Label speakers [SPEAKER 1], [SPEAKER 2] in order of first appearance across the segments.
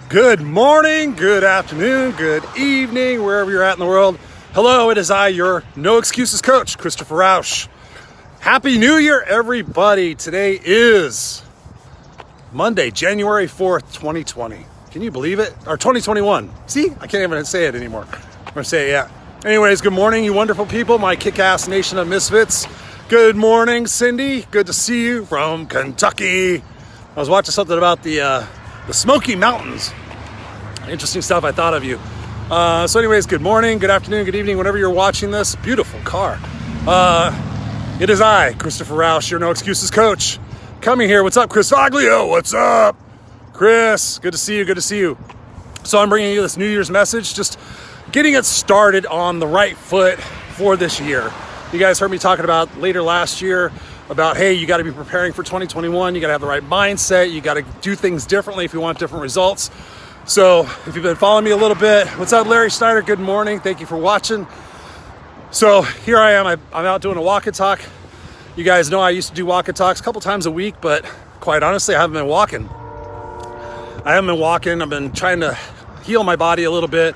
[SPEAKER 1] Good morning, good afternoon, good evening, wherever you're at in the world. Hello, it is I, your No Excuses coach, Christopher Rausch. Happy New Year, everybody. Today is Monday, January 4th, 2020. Can you believe it? Or 2021. See, I can't even say it anymore. I'm gonna say it, yeah. Anyways, good morning, you wonderful people, my kick-ass nation of misfits. Good morning, Cindy. Good to see you from Kentucky. I was watching something about the Smoky Mountains. Interesting stuff. I thought of you. So anyways, good morning, good afternoon, good evening, whenever you're watching this. Beautiful car. It is I, Christopher Rausch, your No Excuses coach. Coming here. What's up, Chris Foglio? What's up? Chris, good to see you, good to see you. So I'm bringing you this New Year's message, just getting it started on the right foot for this year. You guys heard me talking about later last year about, hey, you got to be preparing for 2021. You got to have the right mindset. You got to do things differently if you want different results. So if you've been following me a little bit, what's up, Larry Snyder? Good morning. Thank you for watching. So here I am. I'm out doing a walk and talk. You guys know I used to do walk and talks a couple times a week, but quite honestly, I haven't been walking. I've been trying to heal my body a little bit.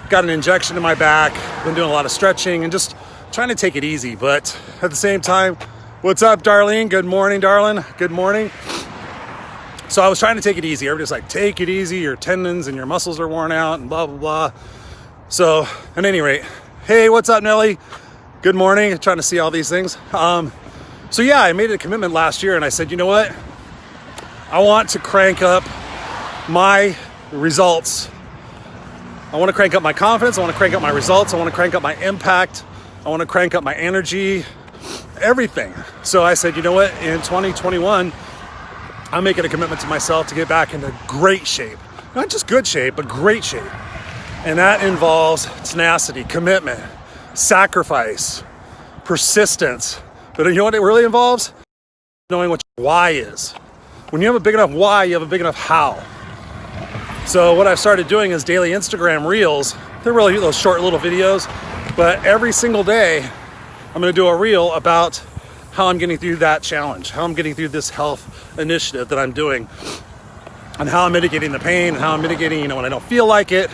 [SPEAKER 1] Got an injection in my back. Been doing a lot of stretching and just trying to take it easy. But at the same time, what's up, Darlene? Good morning, darling. Good morning. So I was trying to take it easy. Everybody's like, take it easy. Your tendons and your muscles are worn out and blah, blah, blah. So at any rate, hey, what's up, Nelly? Good morning. Trying to see all these things. So yeah, I made a commitment last year and I said, you know what? I want to crank up my results. I want to crank up my confidence. I want to crank up my results. I want to crank up my impact. I want to crank up my energy, everything. So I said, you know what? In 2021, I'm making a commitment to myself to get back into great shape. Not just good shape, but great shape. And that involves tenacity, commitment, sacrifice, persistence. But you know what it really involves? Knowing what your why is. When you have a big enough why, you have a big enough how. So what I've started doing is daily Instagram reels. They're really those short little videos. But every single day, I'm going to do a reel about how I'm getting through that challenge, how I'm getting through this health initiative that I'm doing, and how I'm mitigating the pain, and how I'm mitigating, when I don't feel like it,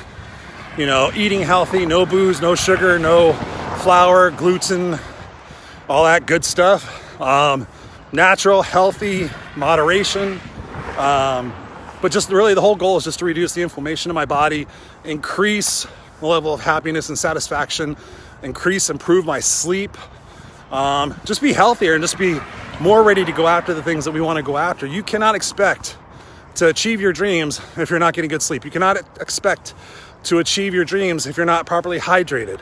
[SPEAKER 1] eating healthy, no booze, no sugar, no flour, gluten, all that good stuff. Natural, healthy, moderation. But just really the whole goal is just to reduce the inflammation in my body, increase the level of happiness and satisfaction, improve my sleep, just be healthier and just be more ready to go after the things that we want to go after. You cannot expect to achieve your dreams if you're not getting good sleep. You cannot expect to achieve your dreams if you're not properly hydrated.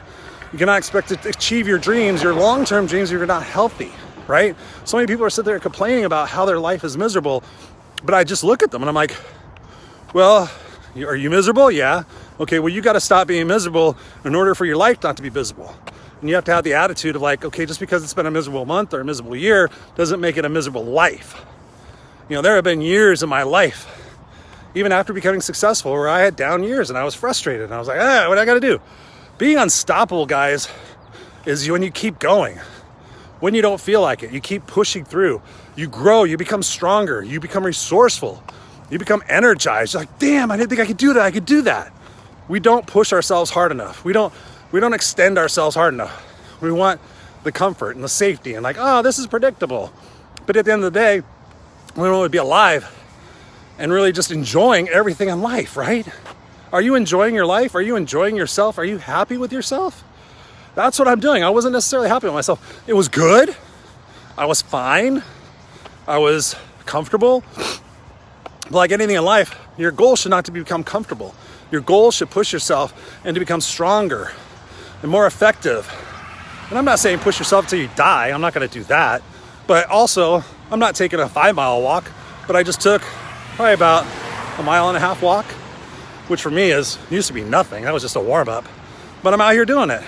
[SPEAKER 1] You cannot expect to achieve your dreams, your long-term dreams, if you're not healthy, right? So many people are sitting there complaining about how their life is miserable, but I just look at them and I'm like, well, are you miserable? Yeah. Okay, well, you got to stop being miserable in order for your life not to be miserable. And you have to have the attitude of like, okay, just because it's been a miserable month or a miserable year doesn't make it a miserable life. There have been years in my life, even after becoming successful, where I had down years and I was frustrated. And I was like, what do I got to do? Being unstoppable, guys, is when you keep going. When you don't feel like it, you keep pushing through. You grow, you become stronger, you become resourceful, you become energized. You're like, damn, I didn't think I could do that. I could do that. We don't push ourselves hard enough. We don't extend ourselves hard enough. We want the comfort and the safety and like, oh, this is predictable. But at the end of the day, we want to be alive and really just enjoying everything in life, right? Are you enjoying your life? Are you enjoying yourself? Are you happy with yourself? That's what I'm doing. I wasn't necessarily happy with myself. It was good. I was fine. I was comfortable. But like anything in life, your goal should not to become comfortable. Your goal should push yourself and to become stronger and more effective. And I'm not saying push yourself until you die. I'm not going to do that. But also, I'm not taking a 5-mile walk, but I just took probably about a 1.5-mile walk, which for me used to be nothing. That was just a warm up. But I'm out here doing it.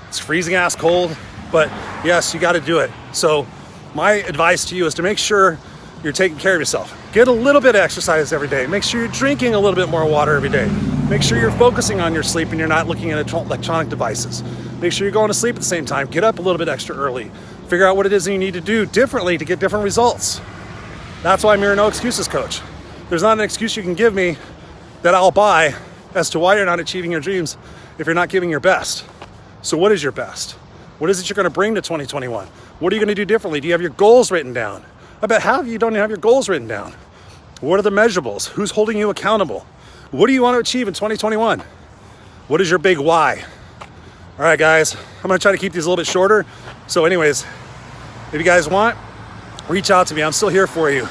[SPEAKER 1] It's freezing ass cold, but yes, you got to do it. So my advice to you is to make sure you're taking care of yourself. Get a little bit of exercise every day. Make sure you're drinking a little bit more water every day. Make sure you're focusing on your sleep and you're not looking at electronic devices. Make sure you're going to sleep at the same time. Get up a little bit extra early. Figure out what it is that you need to do differently to get different results. That's why I'm your no excuses coach. There's not an excuse you can give me that I'll buy as to why you're not achieving your dreams if you're not giving your best. So what is your best? What is it you're going to bring to 2021? What are you going to do differently? Do you have your goals written down? I bet half of you don't even have your goals written down. What are the measurables? Who's holding you accountable? What do you want to achieve in 2021? What is your big why? All right, guys, I'm going to try to keep these a little bit shorter. So anyways, if you guys want, reach out to me. I'm still here for you.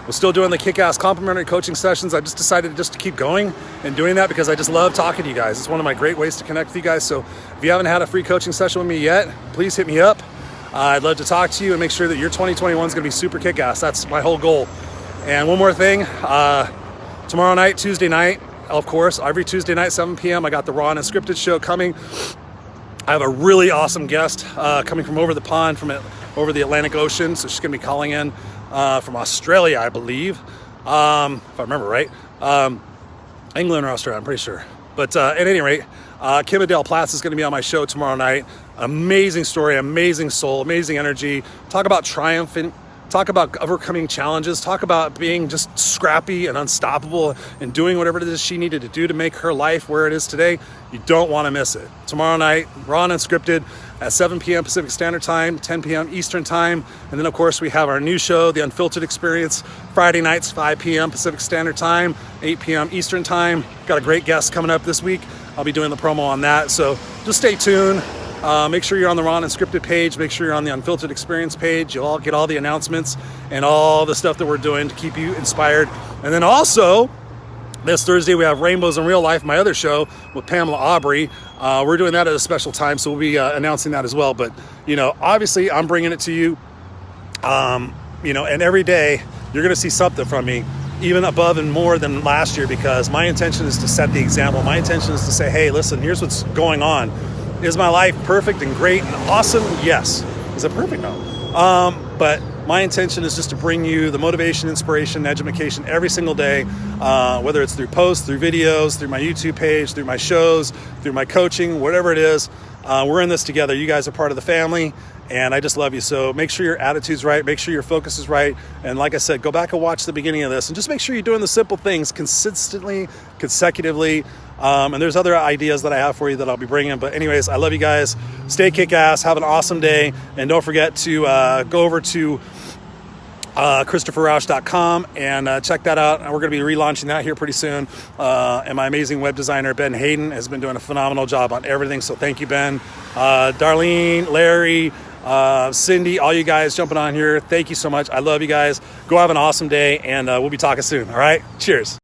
[SPEAKER 1] We're still doing the kick-ass complimentary coaching sessions. I just decided just to keep going and doing that because I just love talking to you guys. It's one of my great ways to connect with you guys. So if you haven't had a free coaching session with me yet, please hit me up. I'd love to talk to you and make sure that your 2021 is going to be super kick-ass. That's my whole goal. And one more thing, tomorrow night, Tuesday night, of course, every Tuesday night, 7 p.m., I got the Raw&Unscripted show coming. I have a really awesome guest coming from over the pond, from over the Atlantic Ocean. So she's going to be calling in from Australia, I believe, if I remember right. England or Australia, I'm pretty sure. But at any rate, Kim Adele Platts is going to be on my show tomorrow night. Amazing story, amazing soul, amazing energy. Talk about triumphant. Talk about overcoming challenges. Talk about being just scrappy and unstoppable and doing whatever it is she needed to do to make her life where it is today. You don't want to miss it. Tomorrow night, Raw and Unscripted at 7 p.m. Pacific Standard Time, 10 p.m. Eastern Time. And then, of course, we have our new show, The Unfiltered Experience, Friday nights, 5 p.m. Pacific Standard Time, 8 p.m. Eastern Time. Got a great guest coming up this week. I'll be doing the promo on that. So just stay tuned. Make sure you're on the Raw and Unscripted page. Make sure you're on the Unfiltered Experience page. You'll all get all the announcements and all the stuff that we're doing to keep you inspired. And then also, this Thursday, we have Rainbows in Real Life, my other show with Pamela Aubrey. We're doing that at a special time, so we'll be announcing that as well. But, obviously, I'm bringing it to you, and every day you're going to see something from me, even above and more than last year, because my intention is to set the example. My intention is to say, hey, listen, here's what's going on. Is my life perfect and great and awesome? Yes. Is it perfect? No. But my intention is just to bring you the motivation, inspiration, education every single day, whether it's through posts, through videos, through my YouTube page, through my shows, through my coaching, whatever it is. We're in this together. You guys are part of the family, and I just love you. So make sure your attitude's right. Make sure your focus is right. And like I said, go back and watch the beginning of this, and just make sure you're doing the simple things consistently, consecutively. And there's other ideas that I have for you that I'll be bringing. But anyways, I love you guys. Stay kick-ass. Have an awesome day. And don't forget to go over to ChristopherRausch.com and check that out. And we're going to be relaunching that here pretty soon. And my amazing web designer, Ben Hayden, has been doing a phenomenal job on everything. So thank you, Ben. Darlene, Larry, Cindy, all you guys jumping on here. Thank you so much. I love you guys. Go have an awesome day, and we'll be talking soon. All right? Cheers.